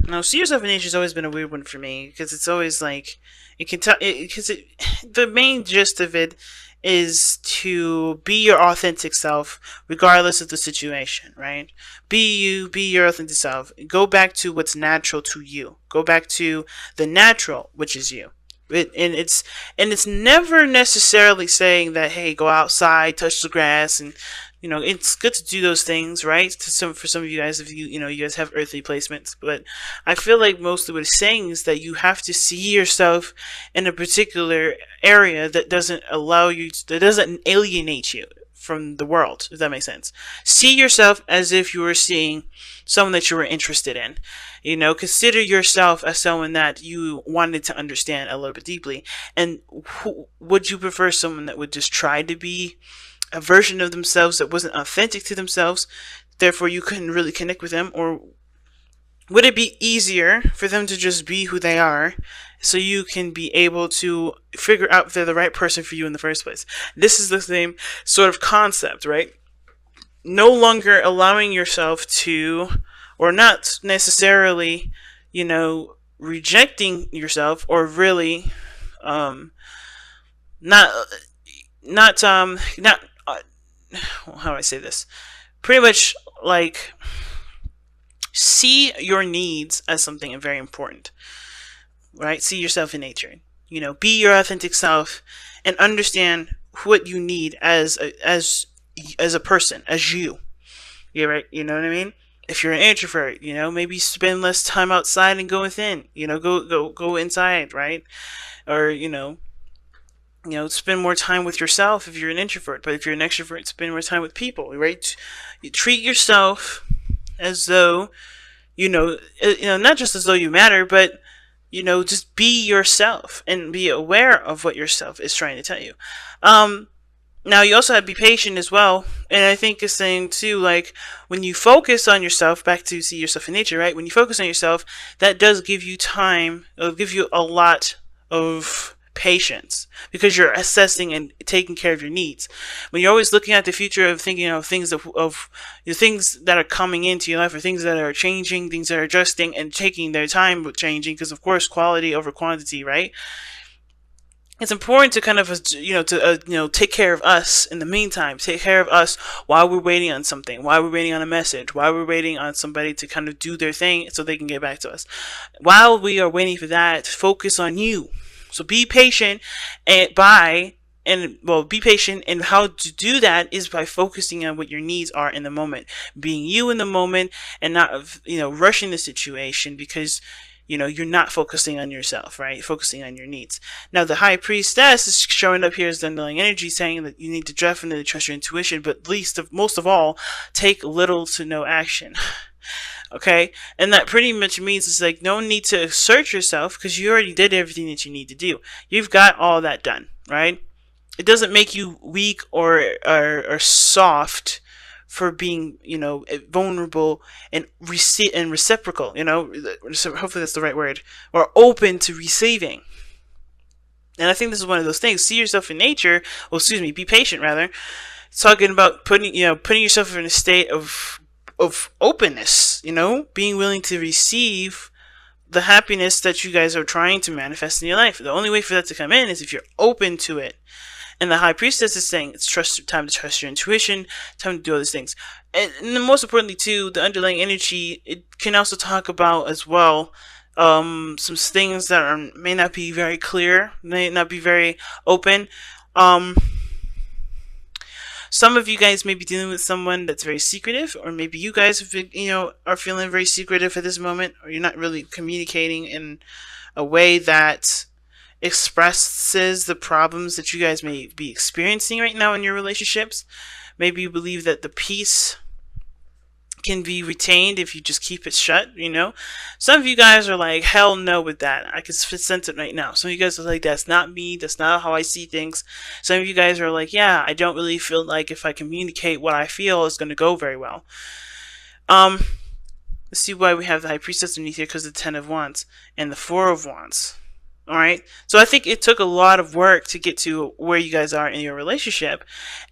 Now, see yourself in nature has always been a weird one for me because it's always like it can tell because the main gist of it is to be your authentic self regardless of the situation, right? Be you, be your authentic self. Go back to what's natural to you. Go back to the natural, which is you. And it's never necessarily saying that, hey, go outside, touch the grass, and it's good to do those things, right? For some of you guys, if you guys have earthly placements, but I feel like mostly what it's saying is that you have to see yourself in a particular area that doesn't alienate you from the world, if that makes sense. See yourself as if you were seeing someone that you were interested in. Consider yourself as someone that you wanted to understand a little bit deeply. And would you prefer someone that would just try to be a version of themselves that wasn't authentic to themselves, therefore you couldn't really connect with them? Or would it be easier for them to just be who they are so you can be able to figure out if they're the right person for you in the first place? This is the same sort of concept, right? No longer allowing yourself to, or not necessarily, rejecting yourself, or really, not, not, how do I say this? Pretty much like see your needs as something very important, right? See yourself in nature. Be your authentic self and understand what you need as a person, as you. Yeah, right. You know what I mean? If you're an introvert, maybe spend less time outside and go within. Go inside, right? Or spend more time with yourself if you're an introvert. But if you're an extrovert, spend more time with people, right? You treat yourself as though, not just as though you matter, but, just be yourself and be aware of what yourself is trying to tell you. Now, you also have to be patient as well. And I think it's saying, too, like, when you focus on yourself, back to see yourself in nature, right? When you focus on yourself, that does give you time. It'll give you a lot of patience because you're assessing and taking care of your needs. When you're always looking at the future of thinking of things of the things that are coming into your life, or things that are changing, things that are adjusting and taking their time with changing, because of course quality over quantity, right? It's important to kind of take care of us in the meantime. Take care of us while we're waiting on something, while we're waiting on a message, while we're waiting on somebody to kind of do their thing so they can get back to us. While we are waiting for that, focus on you. So be patient, be patient, and how to do that is by focusing on what your needs are in the moment, being you in the moment, and not rushing the situation because you're not focusing on yourself, right? Focusing on your needs. Now, the high priestess is showing up here as the underlying energy, saying that you need to definitely trust your intuition, but most of all, take little to no action. Okay, and that pretty much means it's like no need to assert yourself because you already did everything that you need to do. You've got all that done, right? It doesn't make you weak or soft for being, vulnerable and reciprocal. Hopefully that's the right word, or open to receiving. And I think this is one of those things. See yourself in nature. Well, excuse me. Be patient, rather. It's talking about putting yourself in a state of openness, being willing to receive the happiness that you guys are trying to manifest in your life. The only way for that to come in is if you're open to it. And the high priestess is saying it's time to trust your intuition, time to do all these things. And then most importantly too, the underlying energy, it can also talk about as well some things that may not be very clear, may not be very open. Some of you guys may be dealing with someone that's very secretive, or maybe you guys have been, are feeling very secretive at this moment, or you're not really communicating in a way that expresses the problems that you guys may be experiencing right now in your relationships. Maybe you believe that the peace can be retained if you just keep it shut, Some of you guys are like, hell no with that. I can sense it right now. Some of you guys are like, that's not me. That's not how I see things. Some of you guys are like, yeah, I don't really feel like if I communicate what I feel is going to go very well. Let's see why we have the High Priestess underneath here, because the Ten of Wands and the Four of Wands. Alright, so I think it took a lot of work to get to where you guys are in your relationship,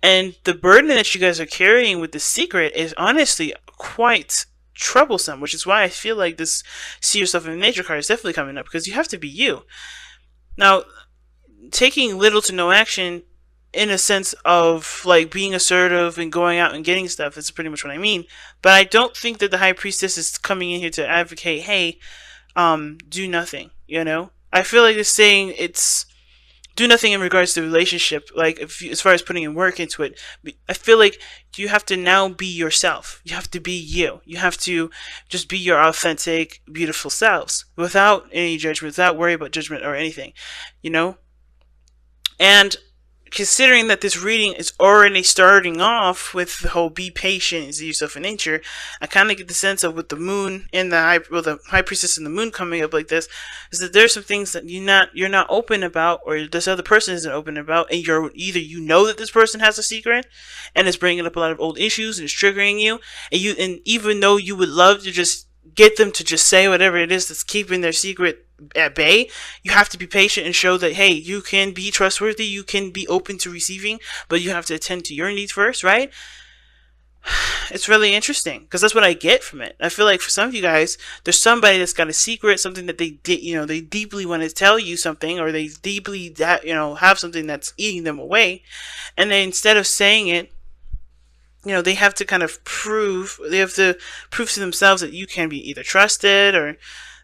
and the burden that you guys are carrying with the secret is honestly quite troublesome, which is why I feel like this see yourself in nature card is definitely coming up, because you have to be you. Now, taking little to no action in a sense of like being assertive and going out and getting stuff is pretty much what I mean. But I don't think that the high priestess is coming in here to advocate, hey, do nothing, you know? I feel like it's saying it's do nothing in regards to the relationship, like if you, as far as putting in work into it. I feel like you have to now be yourself. You have to be you. You have to just be your authentic, beautiful selves without any judgment, without worry about judgment or anything, you know? And considering that this reading is already starting off with the whole be patient and see yourself in nature, I kind of get the sense of with the moon and the high priestess and the moon coming up like this, is that there's some things that you're not open about, or this other person isn't open about, and you're either you know that this person has a secret and is bringing up a lot of old issues and is triggering you, and even though you would love to just get them to just say whatever it is that's keeping their secret at bay, you have to be patient and show that, hey, you can be trustworthy, you can be open to receiving, but you have to attend to your needs first, right? It's really interesting because that's what I get from it. I feel like for some of you guys, there's somebody that's got a secret, something that they did, you know, they deeply want to tell you something, or they deeply, you know, have something that's eating them away, and then instead of saying it, you know, they have to kind of prove to themselves that you can be either trusted, or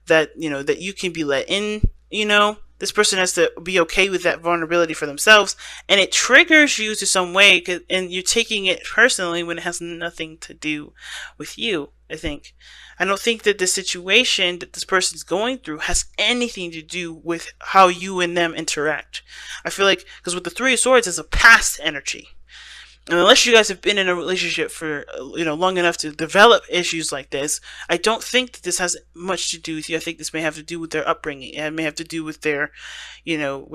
that, you know, that you can be let in, you know. This person has to be okay with that vulnerability for themselves, and it triggers you to some way, and you're taking it personally when it has nothing to do with you, I think. I don't think that the situation that this person's going through has anything to do with how you and them interact. I feel like, because with the Three of Swords, it's a past energy. And unless you guys have been in a relationship for, you know, long enough to develop issues like this, I don't think that this has much to do with you. I think this may have to do with their upbringing. It may have to do with their, you know,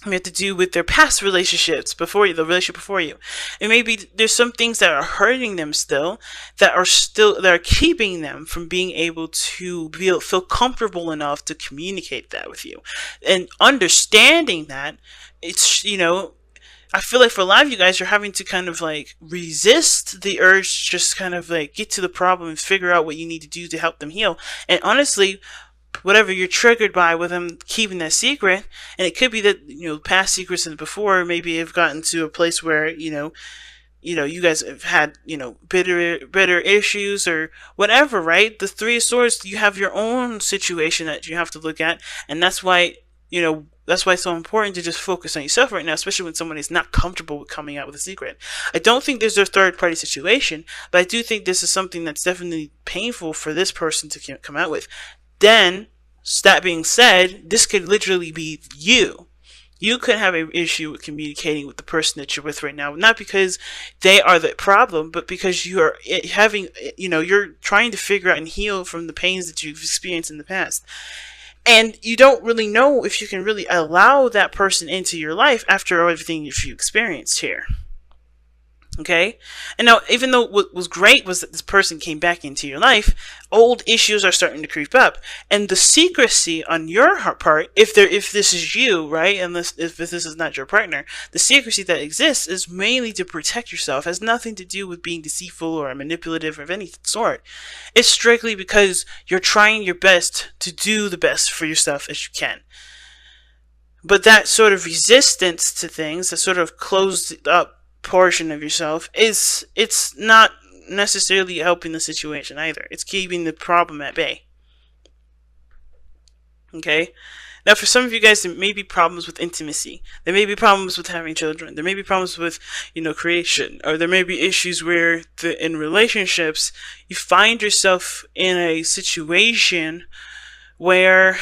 may have to do with their past relationships before you, the relationship before you. And maybe there's some things that are hurting them still, that are keeping them from being able to feel comfortable enough to communicate that with you. And understanding that, it's, you know, I feel like for a lot of you guys, you're having to kind of like resist the urge to just kind of like get to the problem and figure out what you need to do to help them heal. And honestly, whatever you're triggered by with them keeping that secret, and it could be that, you know, past secrets and before maybe have gotten to a place where, you know, you guys have had, you know, bitter issues or whatever, right? The Three of Swords, you have your own situation that you have to look at, and that's why, you know, that's why it's so important to just focus on yourself right now, especially when someone is not comfortable with coming out with a secret. I don't think there's a third-party situation, but I do think this is something that's definitely painful for this person to come out with. Then, that being said, this could literally be you. You could have an issue with communicating with the person that you're with right now, not because they are the problem, but because you are having, you know, you're trying to figure out and heal from the pains that you've experienced in the past. And you don't really know if you can really allow that person into your life after everything you've experienced here. Okay? And now, even though what was great was that this person came back into your life, old issues are starting to creep up. And the secrecy on your part, if this is you, right, and if this is not your partner, the secrecy that exists is mainly to protect yourself. It has nothing to do with being deceitful or manipulative or of any sort. It's strictly because you're trying your best to do the best for yourself as you can. But that sort of resistance to things, that sort of closed up portion of yourself, it's not necessarily helping the situation either. It's keeping the problem at bay. Okay? Now, for some of you guys, there may be problems with intimacy. There may be problems with having children. There may be problems with, you know, creation. Or there may be issues where in relationships, you find yourself in a situation where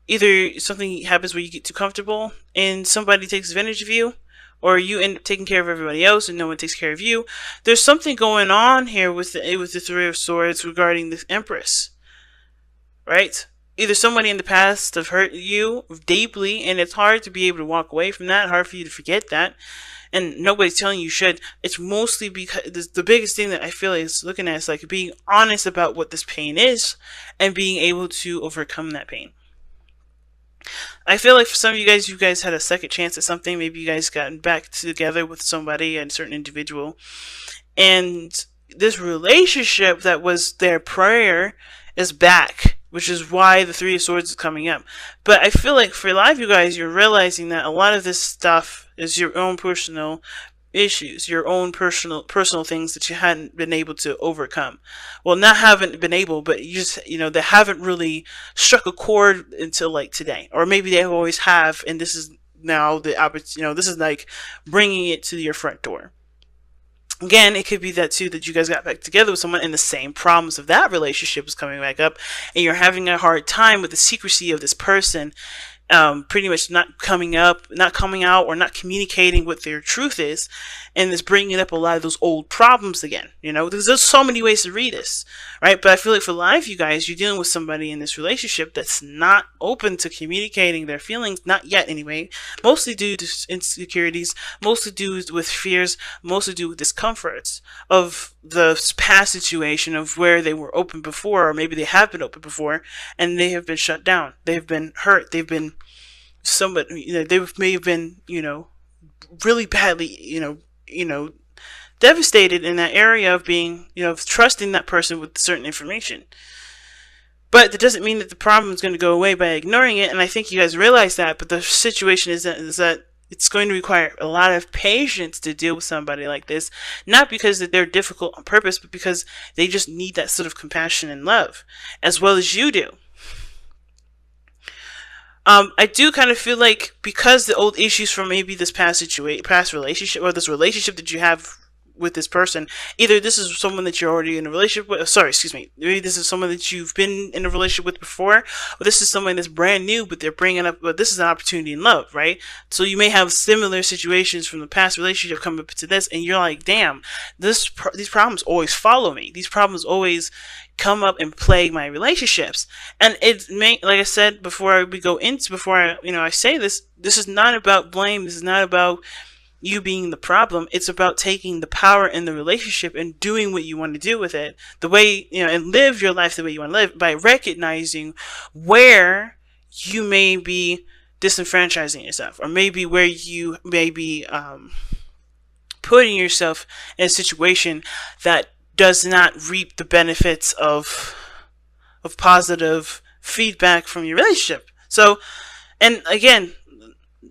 either something happens where you get too comfortable and somebody takes advantage of you, or you end up taking care of everybody else and no one takes care of you. There's something going on here with the Three of Swords regarding the Empress, right? Either somebody in the past have hurt you deeply, and it's hard to be able to walk away from that, hard for you to forget that, and nobody's telling you should. It's mostly because the biggest thing that I feel is looking at is like being honest about what this pain is and being able to overcome that pain. I feel like for some of you guys had a second chance at something. Maybe you guys gotten back together with somebody, a certain individual, And this relationship that was their prayer is back, which is why the Three of Swords is coming up. But I feel like for a lot of you guys, you're realizing that a lot of this stuff is your own personal issues, your own personal things that you hadn't been able to overcome. Well, not haven't been able, but you just, they haven't really struck a chord until like today, or maybe they always have, and this is now the opportunity. This is like bringing it to your front door. Again, it could be that too, that you guys got back together with someone and the same problems of that relationship is coming back up, and you're having a hard time with the secrecy of this person, pretty much not coming out, or not communicating what their truth is, and it's bringing up a lot of those old problems again. There's so many ways to read this, right? But I feel like for a lot of you guys, you're dealing with somebody in this relationship that's not open to communicating their feelings, not yet anyway, mostly due to insecurities, mostly due with fears, mostly due with discomforts of the past situation of where they were open before, or maybe they have been open before, and they have been shut down. They've been hurt. They've been they may have been, really badly, devastated in that area of being, trusting that person with certain information. But that doesn't mean that the problem is going to go away by ignoring it, and I think you guys realize that, but the situation is that it's going to require a lot of patience to deal with somebody like this, not because that they're difficult on purpose, but because they just need that sort of compassion and love, as well as you do. I do kind of feel like because the old issues from maybe this past relationship, or this relationship that you have with this person, either this is someone that you're already in a relationship with, maybe this is someone that you've been in a relationship with before, or this is someone that's brand new, but they're bringing up, but this is an opportunity in love, right? So you may have similar situations from the past relationship come up to this, and you're like, damn, these problems always follow me. These problems always come up and plague my relationships. And it may, like I said before I say this is not about blame. This is not about you being the problem. It's about taking the power in the relationship and doing what you want to do with it, the way, and live your life the way you want to live, by recognizing where you may be disenfranchising yourself, or maybe where you may be putting yourself in a situation that does not reap the benefits of positive feedback from your relationship. So, and again,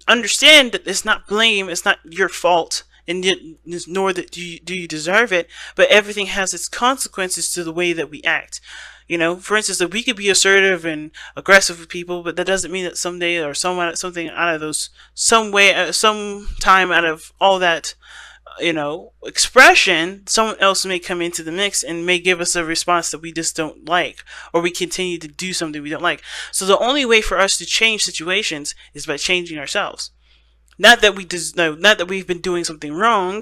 understand that it's not blame, it's not your fault, and nor that do you deserve it, but everything has its consequences to the way that we act. For instance, that we could be assertive and aggressive with people, but that doesn't mean that someday, or something out of those, some time out of all that, expression, someone else may come into the mix and may give us a response that we just don't like, or we continue to do something we don't like. So the only way for us to change situations is by changing ourselves. Not that we've been doing something wrong,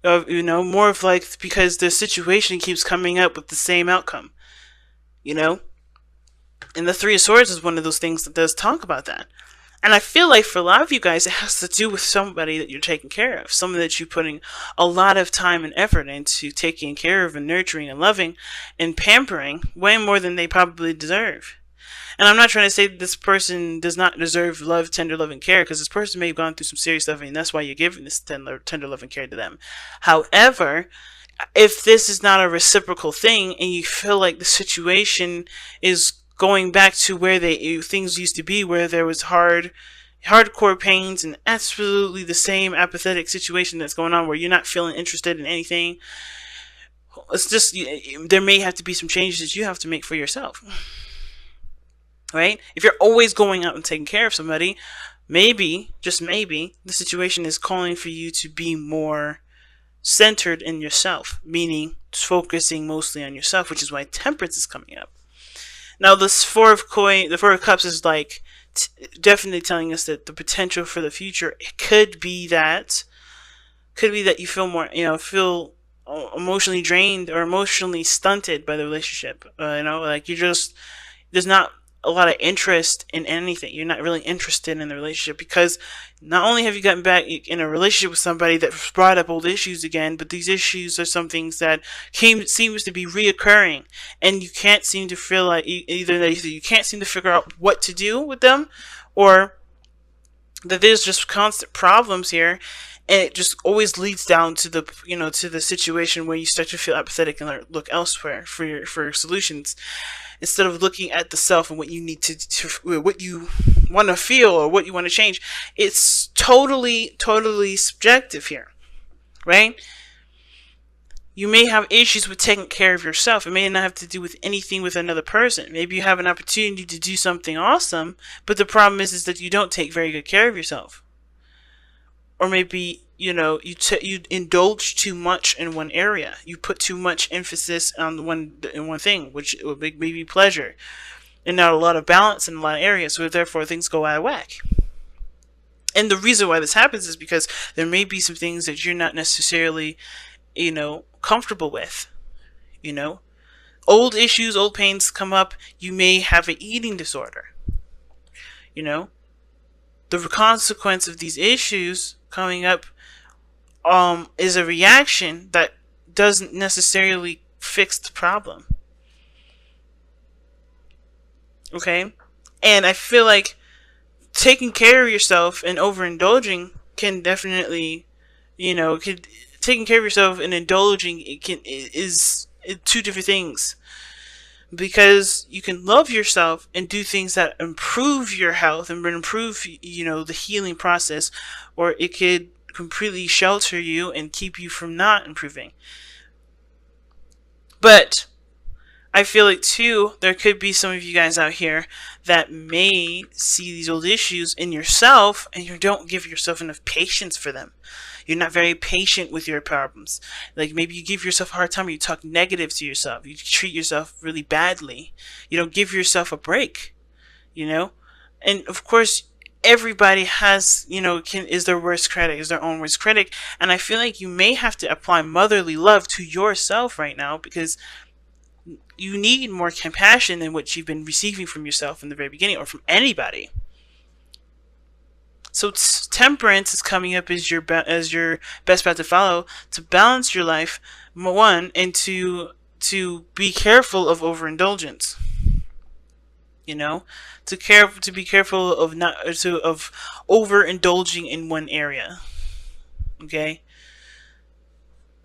more of like because the situation keeps coming up with the same outcome, And the Three of Swords is one of those things that does talk about that. And I feel like for a lot of you guys, it has to do with somebody that you're taking care of, someone that you're putting a lot of time and effort into taking care of and nurturing and loving and pampering way more than they probably deserve. And I'm not trying to say that this person does not deserve love, tender love, and care, because this person may have gone through some serious stuff, and that's why you're giving this tender love and care to them. However, if this is not a reciprocal thing, and you feel like the situation is going back to where things used to be, where there was hardcore pains and absolutely the same apathetic situation that's going on, where you're not feeling interested in anything, it's just, there may have to be some changes that you have to make for yourself, right? If you're always going out and taking care of somebody, maybe, just maybe, the situation is calling for you to be more centered in yourself, meaning focusing mostly on yourself, which is why temperance is coming up. Now, this the Four of Cups is like definitely telling us that the potential for the future, it could be that you feel more, feel emotionally drained or emotionally stunted by the relationship. Like there's not a lot of interest in anything. You're not really interested in the relationship, because not only have you gotten back in a relationship with somebody that brought up old issues again, but these issues are some things that seems to be reoccurring, and you can't seem to feel like either you can't seem to figure out what to do with them, or that there's just constant problems here, And it just always leads down to the, to the situation where you start to feel apathetic and look elsewhere for solutions, instead of looking at the self and what you need to what you want to feel or what you want to change. It's totally subjective here, right? You may have issues with taking care of yourself. It may not have to do with anything with another person. Maybe you have an opportunity to do something awesome, but the problem is that you don't take very good care of yourself. Or maybe, you indulge too much in one area. You put too much emphasis on one thing, which would make maybe pleasure, and not a lot of balance in a lot of areas. So therefore, things go out of whack. And the reason why this happens is because there may be some things that you're not necessarily, comfortable with. Old issues, old pains come up. You may have an eating disorder. The consequence of these issues coming up is a reaction that doesn't necessarily fix the problem. Okay? And I feel like taking care of yourself and overindulging can definitely, taking care of yourself and indulging is two different things. Because you can love yourself and do things that improve your health and improve, the healing process, or it could completely shelter you and keep you from not improving. But I feel like too, there could be some of you guys out here that may see these old issues in yourself and you don't give yourself enough patience for them. You're not very patient with your problems. Like maybe you give yourself a hard time, or you talk negative to yourself. You treat yourself really badly. You don't give yourself a break, And of course, everybody has, is their worst critic, is their own worst critic. And I feel like you may have to apply motherly love to yourself right now, because you need more compassion than what you've been receiving from yourself in the very beginning, or from anybody. So temperance is coming up as your best path to follow, to balance your life, one, and to be careful of overindulgence. To be careful of of overindulging in one area. Okay?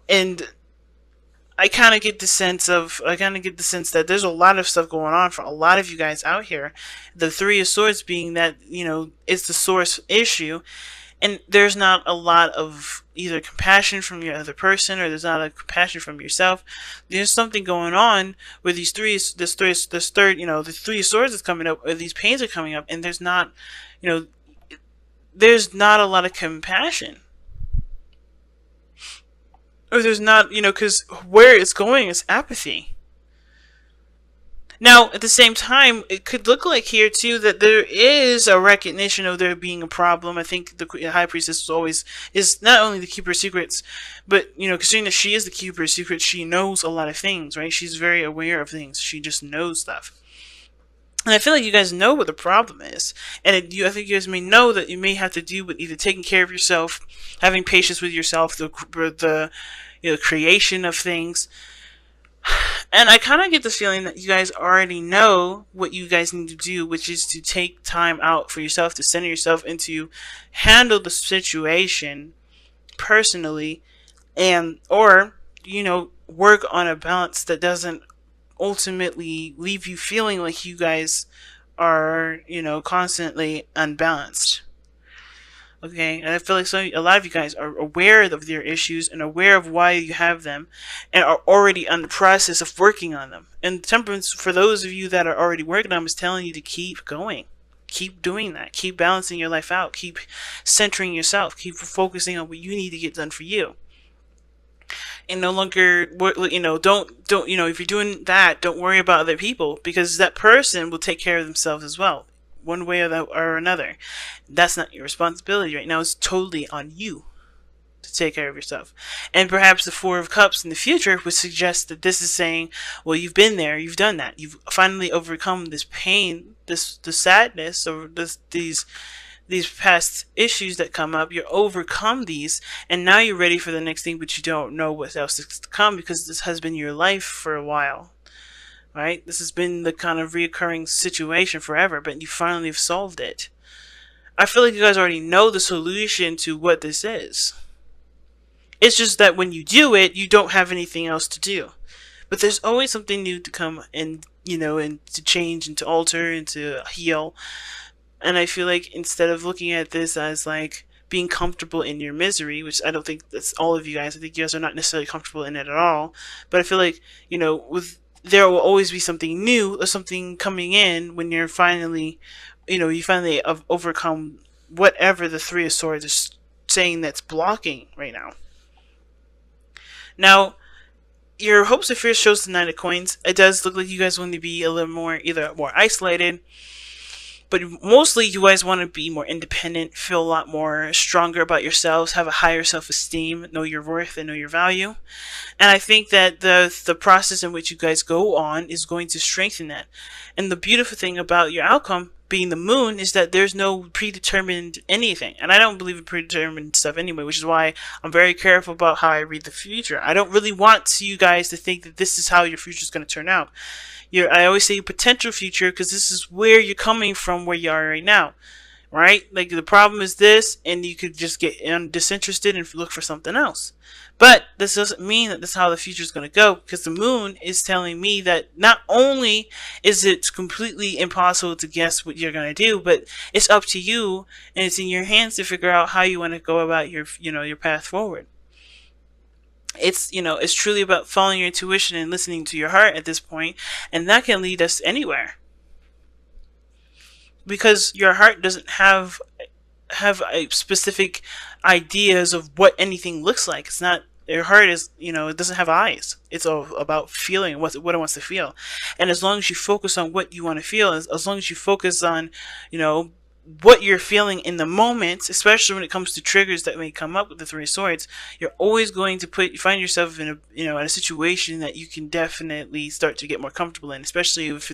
And I kind of get the sense that there's a lot of stuff going on for a lot of you guys out here. The Three of Swords being that, it's the source issue, and there's not a lot of either compassion from your other person, or there's not a compassion from yourself. There's something going on where the Three of Swords is coming up, or these pains are coming up, and there's not a lot of compassion. Or there's not, because where it's going is apathy. Now, at the same time, it could look like here, too, that there is a recognition of there being a problem. I think the High Priestess is not only the Keeper of Secrets, but, considering that she is the Keeper of Secrets, she knows a lot of things, right? She's very aware of things. She just knows stuff. And I feel like you guys know what the problem is. And I think you guys may know that you may have to do with either taking care of yourself, having patience with yourself, the creation of things. And I kind of get the feeling that you guys already know what you guys need to do, which is to take time out for yourself, to center yourself, and to handle the situation personally, or work on a balance that doesn't ultimately leave you feeling like you guys are, constantly unbalanced. Okay, and I feel like a lot of you guys are aware of their issues and aware of why you have them, and are already in the process of working on them. And temperance, for those of you that are already working on them, is telling you to keep going. Keep doing that. Keep balancing your life out. Keep centering yourself. Keep focusing on what you need to get done for you. And no longer, don't, if you're doing that, don't worry about other people, because that person will take care of themselves as well, one way or another. That's not your responsibility right now. It's totally on you to take care of yourself. And perhaps the Four of Cups in the future would suggest that this is saying, well, you've been there, you've done that, you've finally overcome this pain, the sadness, or these past issues that come up. You overcome these, and now you're ready for the next thing, but you don't know what else is to come, because this has been your life for a while, right? This has been the kind of reoccurring situation forever, but you finally have solved it. I feel like you guys already know the solution to what this is. It's just that when you do it, you don't have anything else to do. But there's always something new to come, and and to change and to alter and to heal. And I feel like instead of looking at this as like being comfortable in your misery, which I don't think that's all of you guys. I think you guys are not necessarily comfortable in it at all. But I feel like, with there will always be something new or something coming in when you're finally, you finally overcome whatever the Three of Swords is saying that's blocking right now. Now, your hopes and fears shows the Nine of Coins. It does look like you guys want to be a little more, either more isolated, but mostly you guys want to be more independent, feel a lot more stronger about yourselves, have a higher self-esteem, know your worth and know your value. And I think that the process in which you guys go on is going to strengthen that. And the beautiful thing about your outcome being the moon is that there's no predetermined anything. And I don't believe in predetermined stuff anyway, which is why I'm very careful about how I read the future. I don't really want you guys to think that this is how your future is going to turn out. I always say potential future, because this is where you're coming from, where you are right now, right? Like, the problem is this, and you could just get disinterested and look for something else. But this doesn't mean that this is how the future is going to go, because the moon is telling me that not only is it completely impossible to guess what you're going to do, but it's up to you, and it's in your hands to figure out how you want to go about your path forward. It's truly about following your intuition and listening to your heart at this point, and that can lead us anywhere, because your heart doesn't have a specific ideas of what anything looks like. It's not, your heart is, it doesn't have eyes. It's all about feeling what it wants to feel. And as long as you focus on what you want to feel, as long as you focus on what you're feeling in the moment, especially when it comes to triggers that may come up with the Three of Swords, you're always going to find yourself in a in a situation that you can definitely start to get more comfortable in, especially if